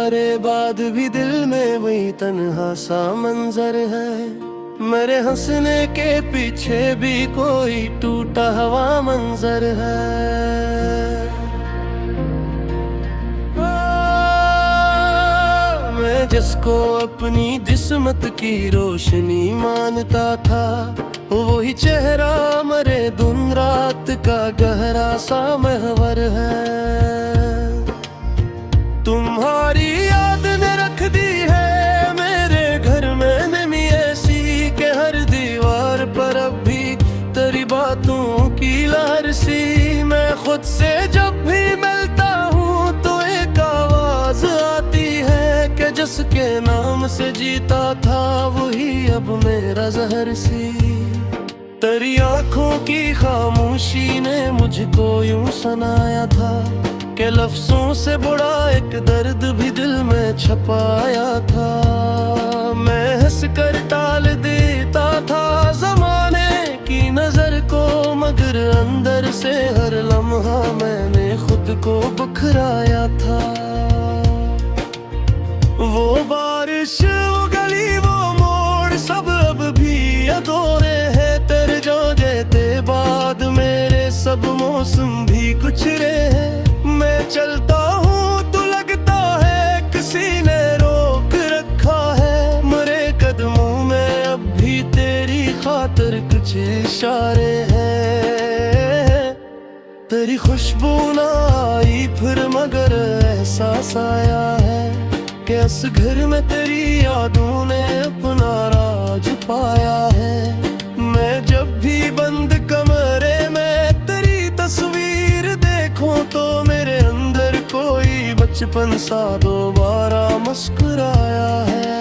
तुम्हारे बाद भी दिल में वही तन्हा सा मंजर है। मेरे हंसने के पीछे भी कोई टूटा हुआ मंजर है। मैं जिसको अपनी किस्मत की रोशनी मानता था, वही चेहरा मरे दिन रात का गहरा सा महवर है। तुम्हारी याद ने रख दी है मेरे घर में नमी ऐसी के हर दीवार पर अब भी तेरी बातों की लहर सी। मैं खुद से जब भी मिलता हूँ तो एक आवाज आती है कि जिसके नाम से जीता था वही अब मेरा जहर सी। तेरी आंखों की खामोशी ने मुझको यूं सुनाया था कि लफ्जों से बुरा एक दर्द भी दिल में छपाया था। मैं हंस कर टाल देता था जमाने की नजर को, मगर अंदर से हर लम्हा मैंने खुद को बिखराया था। वो बारिश, वो गली, वो मोड़ सब अब भी अधूरे हैं। तेरे जाते बाद मेरे सब मौसम भी कुछ रहे हैं। मैं चलता हूँ तो लगता है किसी ने रोक रखा है। मरे कदमों में अब भी तेरी खातिर कुछ इशारे हैं। तेरी खुशबू ना आई फिर मगर एहसास आया है कि इस घर में तेरी यादों ने अपना राज पाया है। मैं जब भी बंद कमरे में तेरी तस्वीर देखूं तो मेरे अंदर कोई बचपन सा दोबारा मुस्कुराया है।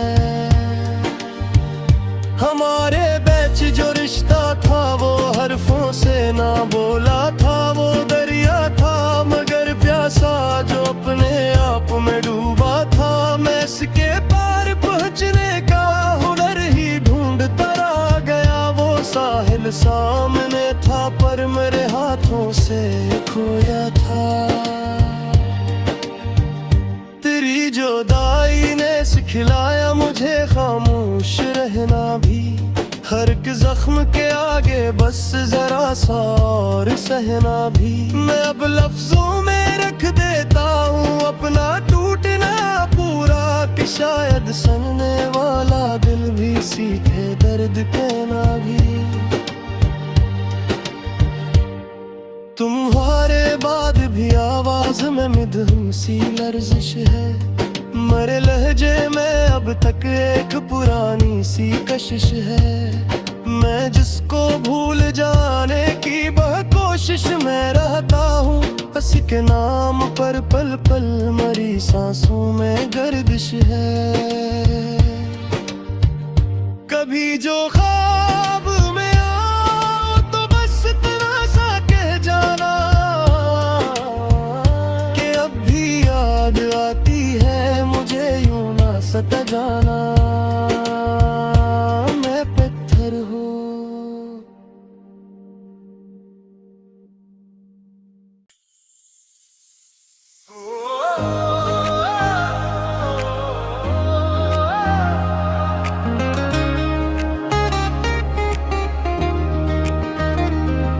हमारे बीच जो रिश्ता था वो हरफों से ना बोला था। वो दरिया था मगर प्यासा जो अपने आप में डूबा था। मैं इसके पार पहुंचने का हुनर ही ढूंढता रह गया। वो साहिल सामने था पर मेरे हाथों से खोया था। तेरी जुदाई ने सिखलाया मुझे खामोश रहना भी। हर एक जख्म के आगे बस जरा सा और सहना भी। मैं अब लफ्जों में रख देता हूँ अपना टूटना पूरा, कि शायद सुनने वाला दिल भी सीखे दर्द कहना भी। तुम्हारे बाद भी आवाज में मिधुन सी लर्जिश है। मेरे लहजे में अब तक एक पुरानी सी कशिश है। मैं जिसको भूल जाने की बहुत कोशिश में रहता हूँ, बस के नाम पर पल पल मरी सांसों में गर्दिश है। कभी जो ख्वाब में आओ तो बस इतना सा कह जाना कि अब भी याद आती है मुझे यूं ना सता जाना। मैं पत्थर हूँ।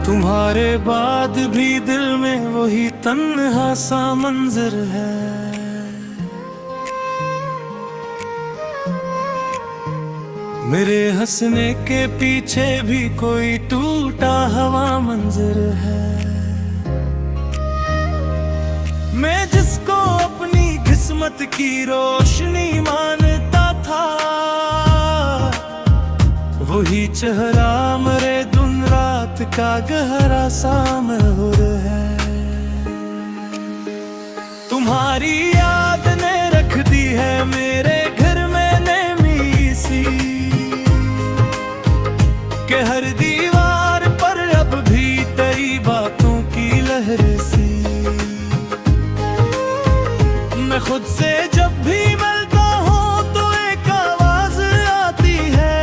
तुम्हारे बाद भी दिल में वही तन्हा सा मंजर है। मेरे हंसने के पीछे भी कोई टूटा हुआ मंजर है। मैं जिसको अपनी किस्मत की रोशनी मानता था, वही चेहरा मरे दिन रात का गहरा सा महूर है। तुम्हारी याद ने रख दी है मेरे घर में नमी सी, के हर दीवार पर अब भी तेरी बातों की लहर सी। मैं खुद से जब भी मिलता हूँ तो एक आवाज आती है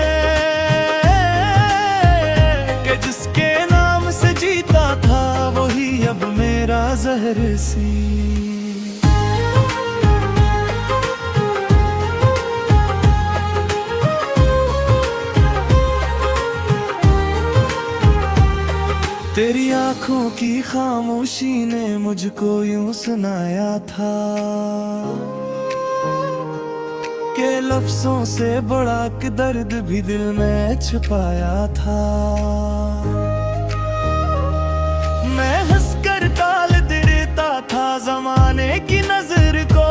कि जिसके नाम से जीता था वही अब मेरा जहर सी। तेरी आंखों की खामोशी ने मुझको यूं सुनाया था के लफ्जों से बड़ा कि दर्द भी दिल में छुपाया था। मैं हंसकर टाल देता था जमाने की नजर को,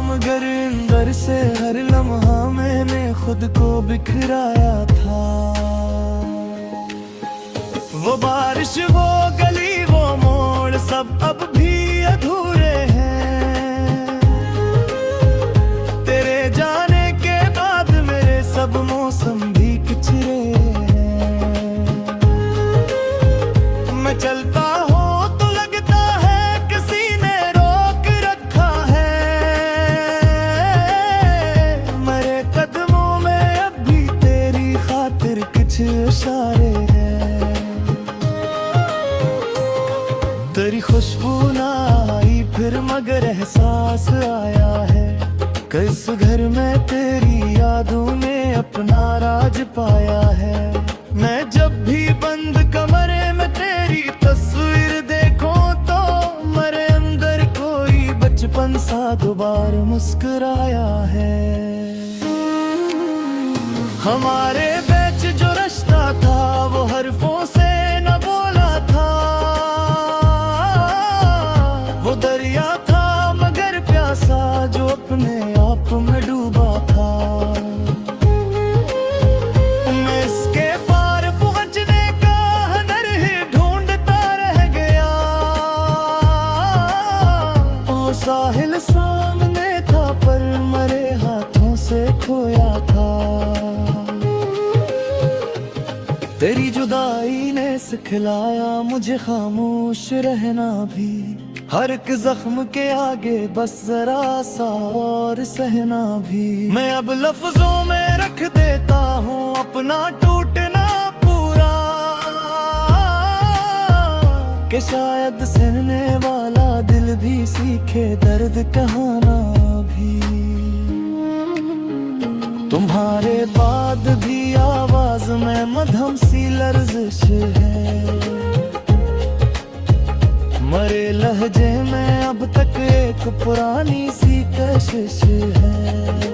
मगर अंदर से हर लम्हा मैंने खुद को बिखराया था। वो बारिश, वो गली, वो मोड़ सब अब भी अधूरे हैं। तेरे जाने के बाद मेरे सब मौसम भी पिछड़े हैं। मैं चलता हूँ तो लगता है किसी ने रोक रखा है। मेरे कदमों में अब भी तेरी खातिर कुछ इशारे हैं। तेरी खुशबू ना आई फिर मगर एहसास आया है कि इस घर में तेरी यादों ने अपना राज पाया है। मैं जब भी बंद कमरे में तेरी तस्वीर देखूं तो मेरे अंदर कोई बचपन सा दोबारा मुस्कुराया है। हमारे बीच जो रिश्ता था वो हरफों से न बोला था। वो दरिया था मगर प्यासा जो अपने आप में डूबा था। मैं इसके पार पहुंचने का हुनर ही ढूंढता रह गया। वो साहिल सामने था पर मरे हाथों से खोया था। तेरी जुदाई ने सिखलाया मुझे खामोश रहना भी। हर एक जख्म के आगे बस जरा सा और सहना भी। मैं अब लफ्जों में रख देता हूँ अपना टूटना पूरा, कि शायद सहने वाला दिल भी सीखे दर्द कहना भी। तुम्हारे बाद भी आवाज में मध्यम सी लर्जिश है। मरे लहजे में अब तक एक पुरानी सी कशिश है।